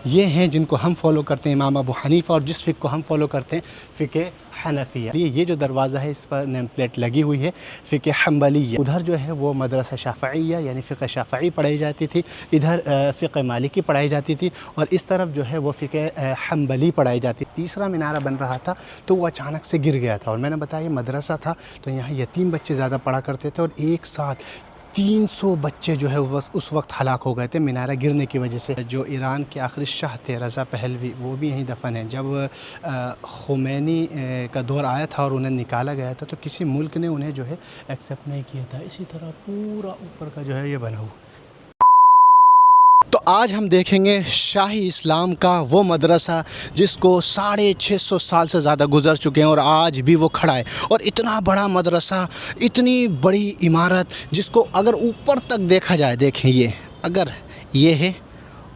ये हैं जिनको हम फॉलो करते हैं, इमाम अबू हनीफ़ा, और जिस फ़िक़्ह को हम फॉलो करते हैं फ़िक़्ह हनफिया। ये जो दरवाज़ा है इस पर नेम प्लेट लगी हुई है फ़िक़्ह हम्बलिया। उधर जो है वो मदरसा शाफ़िइया यानी फ़िक़्ह शाफ़िई पढ़ाई जाती थी, इधर फ़िक़्ह मालिकी पढ़ाई जाती थी, और इस तरफ जो है वो फ़िक़्ह हम्बली पढ़ाई जाती। तीसरा मीनारा बन रहा था तो वो अचानक से गिर गया था, और मैंने बताया मदरसा था तो यहाँ यतीम बच्चे ज़्यादा पढ़ा करते थे, और एक साथ 300 बच्चे जो है उस वक्त हलाक हो गए थे मीनारा गिरने की वजह से। जो ईरान के आखिरी शाह थे रज़ा पहलवी, वो भी यहीं दफन है। जब ख़ुमैनी का दौर आया था और उन्हें निकाला गया था तो किसी मुल्क ने उन्हें जो है एक्सेप्ट नहीं किया था। इसी तरह पूरा ऊपर का जो है ये बना हुआ। तो आज हम देखेंगे शाही इस्लाम का वो मदरसा जिसको 650 साल से ज़्यादा गुजर चुके हैं और आज भी वो खड़ा है। और इतना बड़ा मदरसा, इतनी बड़ी इमारत जिसको अगर ऊपर तक देखा जाए, देखें ये, अगर ये है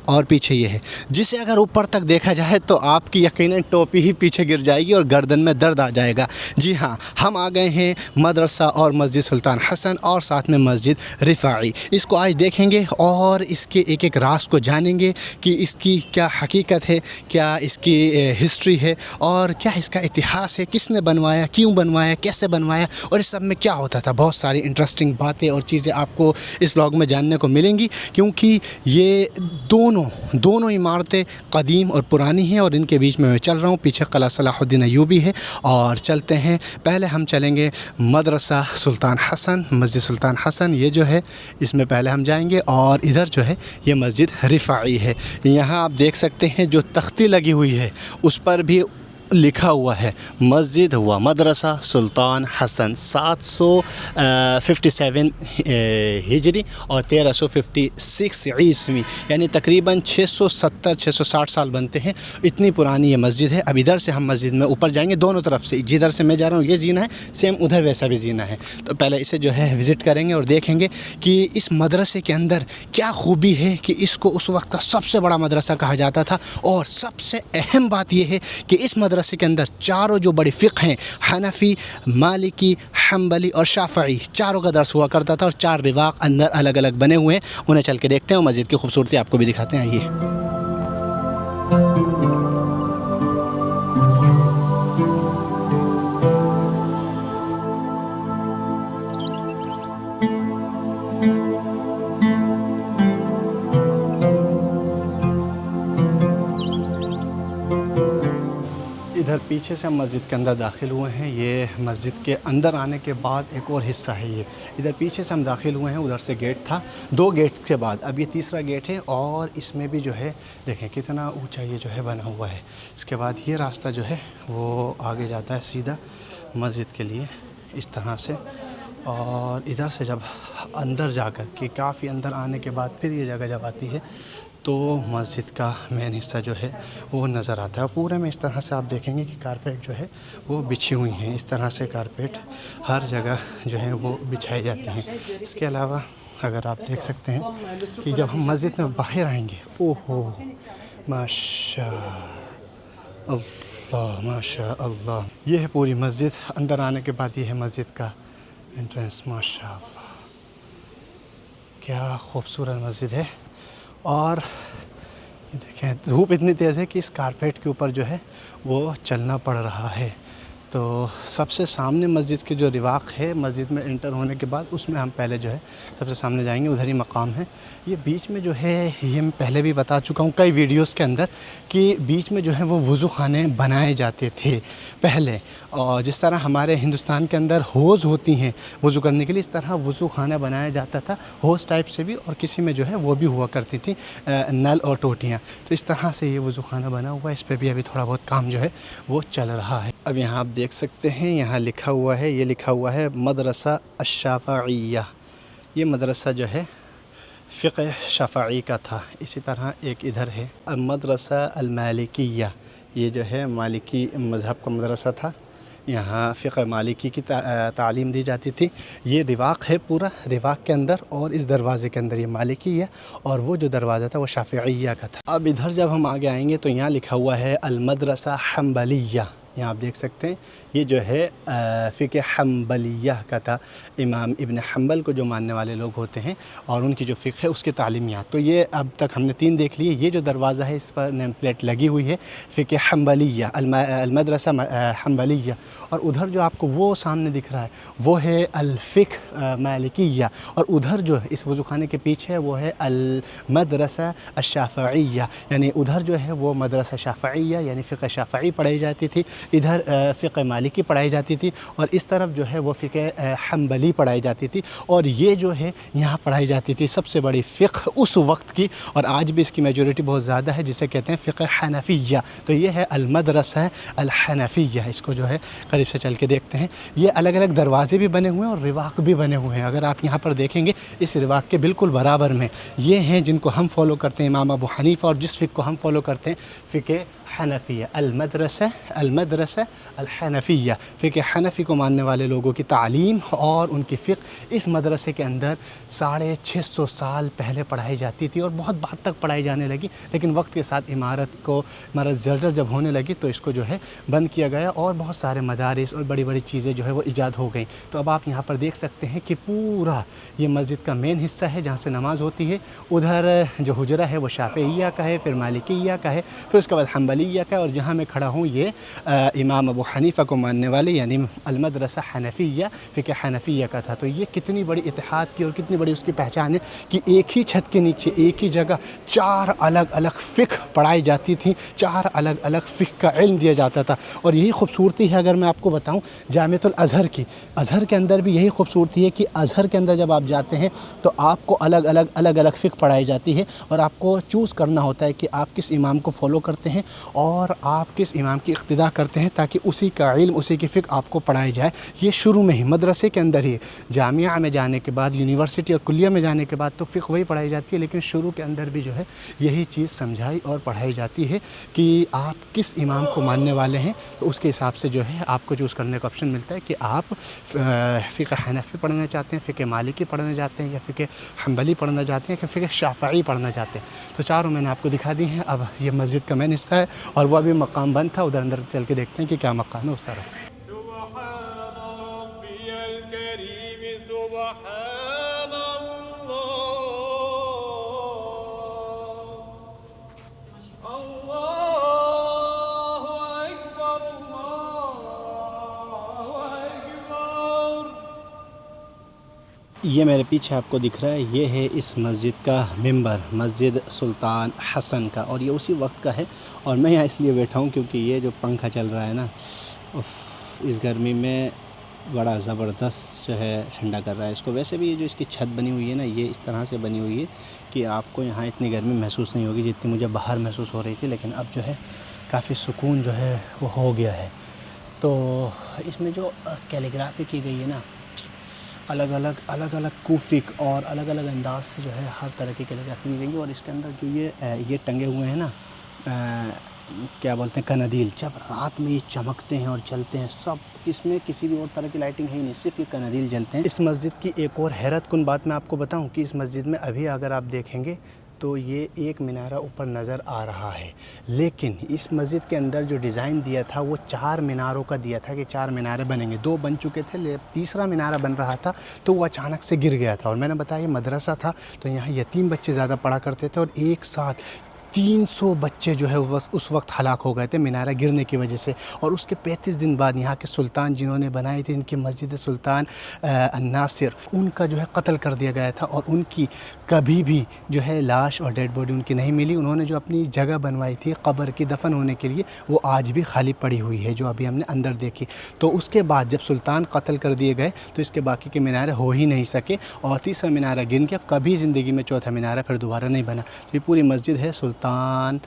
और पीछे ये है, जिसे अगर ऊपर तक देखा जाए तो आपकी यकीनन टोपी ही पीछे गिर जाएगी और गर्दन में दर्द आ जाएगा। जी हाँ, हम आ गए हैं मदरसा और मस्जिद सुल्तान हसन और साथ में मस्जिद रिफ़ाई। इसको आज देखेंगे और इसके एक एक राज को जानेंगे कि इसकी क्या हकीकत है, क्या इसकी हिस्ट्री है और क्या इसका इतिहास है, किसने बनवाया, क्यों बनवाया, कैसे बनवाया और इस सब में क्या होता था। बहुत सारी इंटरेस्टिंग बातें और चीज़ें आपको इस व्लॉग में जानने को मिलेंगी, क्योंकि ये दोनों इमारतें कदीम और पुरानी हैं और इनके बीच में मैं चल रहा हूँ। पीछे क़िला सलाहुद्दीन अय्यूबी है और चलते हैं। पहले हम चलेंगे मदरसा सुल्तान हसन, मस्जिद सुल्तान हसन ये जो है इसमें पहले हम जाएंगे, और इधर जो है ये मस्जिद रिफ़ाई है। यहाँ आप देख सकते हैं जो तख्ती लगी हुई है उस पर भी लिखा हुआ है मस्जिद व मदरसा सुल्तान हसन 757 हिजरी और 1356 ईस्वी, यानी तकरीबन 670-660 साल बनते हैं। इतनी पुरानी ये मस्जिद है। अब इधर से हम मस्जिद में ऊपर जाएंगे, दोनों तरफ से, जिधर से मैं जा रहा हूँ ये जीना है, सेम उधर वैसा भी जीना है। तो पहले इसे जो है विज़िट करेंगे और देखेंगे कि इस मदरसे के अंदर क्या खूबी है कि इसको उस वक्त का सबसे बड़ा मदरसा कहा जाता था। और सबसे अहम बात यह है कि इस मदरसे के अंदर चारों जो बड़ी फ़िक़्ह हैं, हनफी, मालिकी, हम्बली और शाफ़िई, चारों का दर्स हुआ करता था। और 4 रिवाक़ अंदर अलग अलग बने हुए हैं, उन्हें चल के देखते हैं और मस्जिद की खूबसूरती आपको भी दिखाते हैं। आइए। इधर पीछे से हम मस्जिद के अंदर दाखिल हुए हैं। ये मस्जिद के अंदर आने के बाद एक और हिस्सा है ये। इधर पीछे से हम दाखिल हुए हैं, उधर से गेट था, 2 गेट के बाद अब ये तीसरा गेट है। और इसमें भी जो है देखें कितना ऊंचा ये जो है बना हुआ है। इसके बाद ये रास्ता जो है वो आगे जाता है सीधा मस्जिद के लिए इस तरह से। और इधर से जब अंदर जाकर कि काफ़ी अंदर आने के बाद फिर ये जगह जब आती है तो मस्जिद का मेन हिस्सा जो है वो नज़र आता है। पूरे में इस तरह से आप देखेंगे कि कारपेट जो है वो बिछी हुई हैं। इस तरह से कारपेट हर जगह जो है वो बिछाई जाती हैं। इसके अलावा अगर आप देख सकते हैं कि जब हम मस्जिद में बाहर आएंगे, ओहो माशा अल्लाह, माशा अल्लाह, ये है पूरी मस्जिद। अंदर आने के बाद ये है मस्जिद का एंट्रेंस। माशा अल्लाह, क्या खूबसूरत मस्जिद है। और ये देखें धूप इतनी तेज़ है कि इस कारपेट के ऊपर जो है वो चलना पड़ रहा है। तो सबसे सामने मस्जिद के जो रिवाक़ है, मस्जिद में एंटर होने के बाद उसमें हम पहले जो है सबसे सामने जाएंगे, उधर ही मकाम है। ये बीच में जो है ये मैं पहले भी बता चुका हूँ कई वीडियोस के अंदर कि बीच में जो है वो वज़ू खाने बनाए जाते थे पहले। और जिस तरह हमारे हिंदुस्तान के अंदर हौज़ होती हैं वज़ू करने के लिए, इस तरह वज़ू खाना बनाया जाता था हौज़ टाइप से भी, और किसी में जो है वो भी हुआ करती थी नल और टोटियाँ। तो इस तरह से ये वज़ू खाना बना हुआ है। इस पर भी अभी थोड़ा बहुत काम जो है वो चल रहा है। अब यहाँ आप देख सकते हैं, यहाँ लिखा हुआ है, ये लिखा हुआ है मदरसा अश-शाफ़िइया। ये मदरसा जो है फ़िक़्ह शाफ़िई का था। इसी तरह एक इधर है मदरसा अल-मालिकिया, ये जो है मालिकी मज़हब का मदरसा था। यहाँ फ़िक़्ह मालिकी की तालीम दी जाती थी। ये रिवाक़ है पूरा, रिवाक़ के अंदर और इस दरवाज़े के अंदर ये मालिकी है, और वो जो दरवाज़ा था वो शाफ़िइया का था। अब इधर जब हम आगे आएंगे तो यहाँ लिखा हुआ है अल-मदरसा हम्बलिया, यहाँ आप देख सकते हैं ये जो है फ़िक़्ह हम्बलिया का था। इमाम इब्न हम्बल को जो मानने वाले लोग होते हैं और उनकी जो फ़िक़्ह है उसके तालीमियात। तो ये अब तक हमने 3 देख लिए। ये जो दरवाज़ा है इस पर नेम प्लेट लगी हुई है फ़िक़्ह हम्बलिया, अलमदरसा हम्बलिया। और उधर जो आपको वो सामने दिख रहा है वो है अल-फ़िक़्ह मालिकिया। और उधर जो है इस वज़ूखाने के पीछे है वो है अल-मदरसा अश-शाफ़िइया, यानी उधर जो है वो मदरसा शाफ़िइया यानी फ़िक़्ह शाफ़िई पढ़ाई जाती थी, इधर फ़िक़्ह मालिकी पढ़ाई जाती थी, और इस तरफ जो है वो फ़िक़्ह हम्बली पढ़ाई जाती थी। और ये जो है यहाँ पढ़ाई जाती थी सबसे बड़ी फ़िक़्ह उस वक्त की, और आज भी इसकी मेजॉरिटी बहुत ज़्यादा है, जिसे कहते हैं फ़िक़्ह हनफ़िया। तो ये है अल-मदरसा अल-हनफ़िया। इसको जो है करीब से चल के देखते हैं। ये अलग अलग दरवाज़े भी बने हुए हैं और रिवाक़ भी बने हुए हैं। अगर आप यहाँ पर देखेंगे इस रिवाक़ के बिल्कुल बराबर में ये हैं जिनको हम फॉलो करते हैं इमाम अबू हनीफ़ा, और जिस फ़िक़्ह को हम फॉलो करते हैं फ़िक़्ह हनफ़िया, अल-मदरसा अल-हनफ़िया। फ़िक़्ह हनफ़ी को मानने वाले लोगों की तालीम और उनकी फ़िक़्ह इस मदरसे के अंदर 650 साल पहले पढ़ाई जाती थी और बहुत बाद तक पढ़ाई जाने लगी। लेकिन वक्त के साथ इमारत जर्जर जब होने लगी तो इसको जो है बंद किया गया और बहुत सारे मदारिस और बड़ी बड़ी चीज़ें जो है वो ईजाद हो गई। तो अब आप यहाँ पर देख सकते हैं कि पूरा ये मस्जिद का मेन हिस्सा है जहाँ से नमाज़ होती है। उधर जो हुजरा है वो शाफ़िइया का है, फिर मालिकिया का है, फिर उसके बाद हम्बलिया का, और जहाँ मैं खड़ा हूँ ये इमाम अबू हनीफ़ा को मानने वाले यानी अलमदरसा हनफ़िया फ़िक़्ह हनफ़िया का था। तो ये कितनी बड़ी इत्तेहाद की और कितनी बड़ी उसकी पहचान है कि एक ही छत के नीचे एक ही जगह 4 अलग अलग फ़िक़्ह पढ़ाई जाती थी, 4 अलग अलग फ़िक़्ह का इल्म दिया जाता था। और यही खूबसूरती है, अगर मैं आपको बताऊँ जामिअतुल अज़हर की, अज़हर के अंदर भी यही खूबसूरती है कि अज़हर के अंदर जब आप जाते हैं तो आपको अलग अलग फ़िक़्ह पढ़ाई जाती है और आपको चूज़ करना होता है कि आप किस इमाम को फॉलो करते हैं और आप किस इमाम की इक़्तिदा करते हैं, ताकि उसी का इल्म उसी की फ़िक़्ह आपको पढ़ाई जाए। ये शुरू में ही मदरसे के अंदर ही, जामिया में जाने के बाद, यूनिवर्सिटी और कुल्लिया में जाने के बाद तो फ़िक़्ह वही पढ़ाई जाती है, लेकिन शुरू के अंदर भी जो है यही चीज़ समझाई और पढ़ाई जाती है कि आप किस इमाम को मानने वाले हैं। तो उसके हिसाब से जो है आपको चूज़ करने का ऑप्शन मिलता है कि आप फ़िक़्ह हनफ़ी पढ़ना चाहते हैं, फ़िक़्ह मालिकी पढ़ना चाहते हैं, या फ़िक़्ह हम्बली पढ़ना चाहते हैं, या फ़िक़्ह शाफ़िई पढ़ना चाहते हैं। तो चारों मैंने आपको दिखा दी हैं। अब ये मस्जिद का मेन हिस्सा है और वह अभी मकाम बंद था, उधर अंदर चल के देखते हैं कि क्या मकाम है उस तरफ। ये मेरे पीछे आपको दिख रहा है, ये है इस मस्जिद का मिंबर, मस्जिद सुल्तान हसन का, और ये उसी वक्त का है। और मैं यहाँ इसलिए बैठा हूँ क्योंकि ये जो पंखा चल रहा है ना, इस गर्मी में बड़ा ज़बरदस्त जो है ठंडा कर रहा है इसको। वैसे भी ये जो इसकी छत बनी हुई है ना, ये इस तरह से बनी हुई है कि आपको यहाँ इतनी गर्मी महसूस नहीं होगी जितनी मुझे बाहर महसूस हो रही थी। लेकिन अब जो है काफ़ी सुकून जो है वो हो गया है। तो इसमें जो कैलीग्राफी की गई है ना, अलग अलग कूफ़िक और अलग अलग अंदाज से जो है हर तरह की कैलीग्राफी की गई। और इसके अंदर जो ये टंगे हुए हैं ना, क्या बोलते हैं, कनादील, जब रात में ये चमकते हैं और जलते हैं सब, इसमें किसी भी और तरह की लाइटिंग है ही नहीं, सिर्फ ये कनादील जलते हैं। इस मस्जिद की एक और हैरत कुन बात मैं आपको बताऊं कि इस मस्जिद में अभी अगर आप देखेंगे तो ये एक मीनारा ऊपर नज़र आ रहा है, लेकिन इस मस्जिद के अंदर जो डिज़ाइन दिया था वो 4 मीनारों का दिया था कि 4 मीनारे बनेंगे। 2 बन चुके थे, तीसरा मीनारा बन रहा था तो वो अचानक से गिर गया था। और मैंने बताया ये मदरसा था तो यहाँ यतीम बच्चे ज़्यादा पढ़ा करते थे, और एक साथ 300 बच्चे जो है उस वक्त हलाक हो गए थे मीनारा गिरने की वजह से। और उसके 35 दिन बाद यहाँ के सुल्तान जिन्होंने बनाई थी इनकी मस्जिद सुल्तान नासिर, उनका जो है कत्ल कर दिया गया था और उनकी कभी भी जो है लाश और डेड बॉडी उनकी नहीं मिली। उन्होंने जो अपनी जगह बनवाई थी कब्र की दफन होने के लिए वो आज भी खाली पड़ी हुई है, जो अभी हमने अंदर देखी। तो उसके बाद जब सुल्तान कत्ल कर दिए गए तो इसके बाकी के मीनारे हो ही नहीं सके और तीसरा मीनारा गिन गया। कभी ज़िंदगी में चौथा मीनारा फिर दोबारा नहीं बना। तो ये पूरी मस्जिद है सुल्तान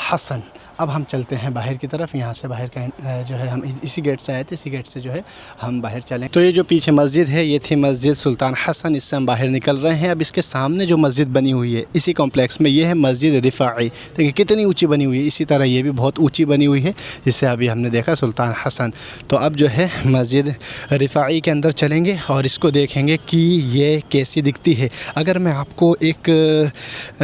हसन। अब हम चलते हैं बाहर की तरफ। यहाँ से बाहर का जो है हम इसी गेट से आए थे, इसी गेट से जो है हम बाहर चलें। तो ये जो पीछे मस्जिद है ये थी मस्जिद सुल्तान हसन, इससे हम बाहर निकल रहे हैं। अब इसके सामने जो मस्जिद बनी हुई है इसी कॉम्प्लेक्स में, ये है मस्जिद रिफ़ाई। देखिए कितनी ऊंची बनी हुई है, इसी तरह ये भी बहुत ऊंची बनी हुई है जिससे अभी हमने देखा सुल्तान हसन। तो अब जो है मस्जिद रिफ़ाई के अंदर चलेंगे और इसको देखेंगे कि ये कैसी दिखती है। अगर मैं आपको एक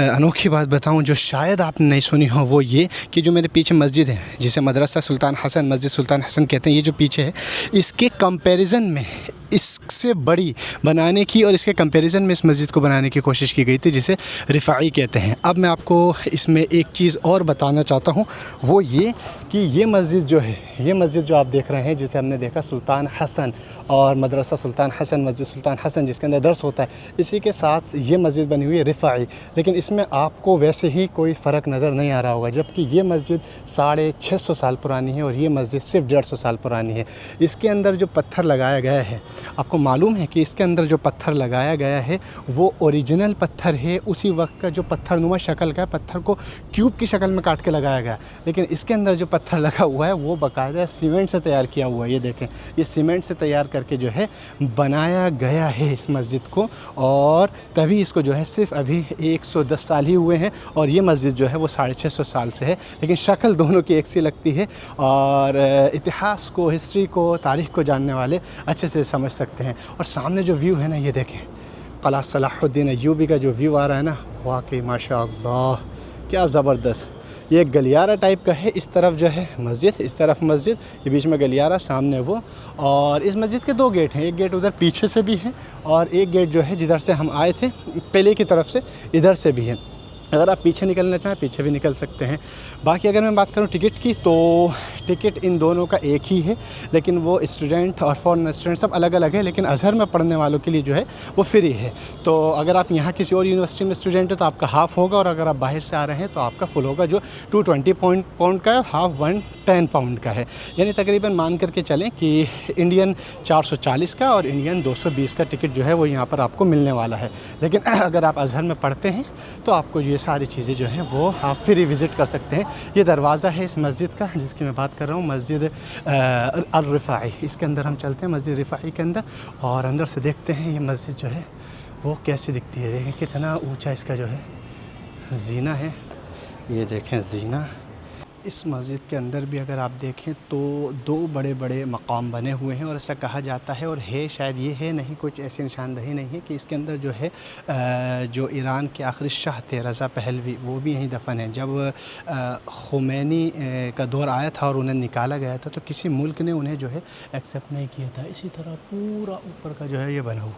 अनोखी बात बताऊँ जो शायद आपने नहीं सुनी हो, वो ये कि जो मेरे पीछे मस्जिद है जिसे मदरसा सुल्तान हसन, मस्जिद सुल्तान हसन कहते हैं, ये जो पीछे है इसके कंपैरिजन में इससे बड़ी बनाने की और इसके कंपैरिजन में इस मस्जिद को बनाने की कोशिश की गई थी जिसे रिफ़ाई कहते हैं। अब मैं आपको इसमें एक चीज़ और बताना चाहता हूँ, वो ये कि ये मस्जिद जो है, ये मस्जिद जो आप देख रहे हैं जिसे हमने देखा सुल्तान हसन और मदरसा सुल्तान हसन, मस्जिद सुल्तान हसन जिसके अंदर दर्स होता है, इसी के साथ ये मस्जिद बनी हुई है रिफ़ाई। लेकिन इसमें आपको वैसे ही कोई फ़र्क नज़र नहीं आ रहा होगा, जबकि ये मस्जिद 650 साल पुरानी है और ये मस्जिद सिर्फ 150 साल पुरानी है। इसके अंदर जो पत्थर लगाया गया है, आपको मालूम है कि इसके अंदर जो पत्थर लगाया गया है वो ओरिजिनल पत्थर है, उसी वक्त का जो पत्थरनुमा शक्ल का है, पत्थर को क्यूब की शक्ल में काट के लगाया गया। लेकिन इसके अंदर जो पत्थर लगा हुआ है वो बाकायदा सीमेंट से तैयार किया हुआ है। ये देखें, ये सीमेंट से तैयार करके जो है बनाया गया है इस मस्जिद को, और तभी इसको जो है सिर्फ अभी 110 साल ही हुए हैं और ये मस्जिद जो है वो 650 साल से है। लेकिन शक्ल दोनों की एक सी लगती है और इतिहास को, हिस्ट्री को, तारीख़ को जानने वाले अच्छे से समझ सकते हैं। और सामने जो व्यू है ना, ये देखें, क़िला सलाहुद्दीन अय्यूबी का जो व्यू आ रहा है ना, वाकई माशाअल्लाह क्या ज़बरदस्त। ये एक गलियारा टाइप का है, इस तरफ जो है मस्जिद, इस तरफ मस्जिद, ये बीच में गलियारा, सामने वो। और इस मस्जिद के 2 गेट हैं, एक गेट उधर पीछे से भी है और एक गेट जो है जिधर से हम आए थे पहले की तरफ से, इधर से भी है। अगर आप पीछे निकलना चाहें पीछे भी निकल सकते हैं। बाकी अगर मैं बात करूं टिकट की, तो टिकट इन दोनों का एक ही है, लेकिन वो स्टूडेंट और फॉरेन स्टूडेंट सब अलग अलग है। लेकिन अज़हर में पढ़ने वालों के लिए जो है वो फ्री है। तो अगर आप यहाँ किसी और यूनिवर्सिटी में स्टूडेंट हो तो आपका हाफ़ होगा, और अगर आप बाहर से आ रहे हैं तो आपका फुल होगा, जो 220 पाउंड का है और हाफ़ 110 पाउंड का है। यानी तकरीबन मान करके चलें कि इंडियन 440 का और इंडियन 220 का टिकट जो है वो यहाँ पर आपको मिलने वाला है। लेकिन अगर आप अज़हर में पढ़ते हैं तो आपको ये सारी चीज़ें जो हैं वो आप फ्री विज़िट कर सकते हैं। ये दरवाज़ा है इस मस्जिद का जिसकी मैं बात कर रहा हूँ, मस्जिद अल-रिफ़ाई। इसके अंदर हम चलते हैं मस्जिद रिफ़ाई के अंदर और अंदर से देखते हैं ये मस्जिद जो है वो कैसी दिखती है। देखें कितना ऊंचा इसका जो है ज़ीना है, ये देखें ज़ीना। इस मस्जिद के अंदर भी अगर आप देखें तो 2 बड़े बड़े मकाम बने हुए हैं और ऐसा कहा जाता है, और है शायद ये है नहीं, कुछ ऐसी निशानदही नहीं है कि इसके अंदर जो है जो ईरान के आखिरी शाह थे रज़ा पहलवी, वो भी यहीं दफन है। जब ख़ुमैनी का दौर आया था और उन्हें निकाला गया था तो किसी मुल्क ने उन्हें जो है एक्सेप्ट नहीं किया था। इसी तरह पूरा ऊपर का जो है ये बना हुआ।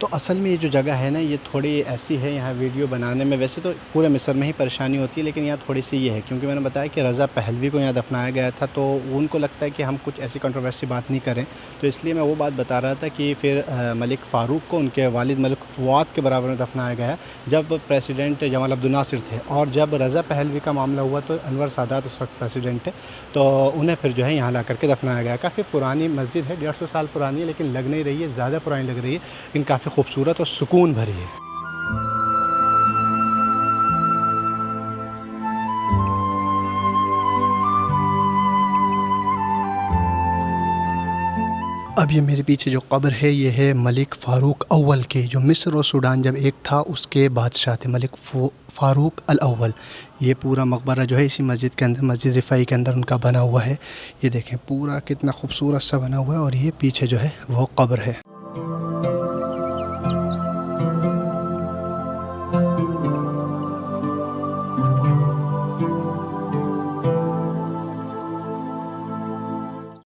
तो असल में ये जो जगह है ना, ये थोड़ी ऐसी है, यहाँ वीडियो बनाने में वैसे तो पूरे मिस्र में ही परेशानी होती है, लेकिन यहाँ थोड़ी सी ये है क्योंकि मैंने बताया कि रज़ा पहलवी को यहाँ दफनाया गया था, तो उनको लगता है कि हम कुछ ऐसी कंट्रोवर्सी बात नहीं करें, तो इसलिए मैं वो बात बता रहा था कि फिर मलिक फ़ारूक को उनके वालिद मलिक फ़ुआद के बराबर में दफनाया गया जब प्रेसिडेंट जमाल अब्दुल नासिर थे, और जब रज़ा पहलवी का मामला हुआ तो अनवर सादात उस वक्त प्रेसिडेंट थे, तो उन्हें फिर जो है यहाँ ला करके दफनाया गया। काफ़ी पुरानी मस्जिद है, 150 साल पुरानी है, लेकिन लग नहीं रही है, ज़्यादा पुरानी लग रही है, लेकिन काफ़ी खूबसूरत और सुकून भरी है। अब ये मेरे पीछे जो कब्र है ये है मलिक फ़ारूक अव्वल की, जो मिस्र और सूडान जब एक था उसके बादशाह थे, मलिक फ़ारूक अल अव्वल। ये पूरा मकबरा जो है इसी मस्जिद के अंदर, मस्जिद रिफ़ाई के अंदर उनका बना हुआ है। ये देखें पूरा कितना खूबसूरत सा बना हुआ है, और ये पीछे जो है वो कब्र है।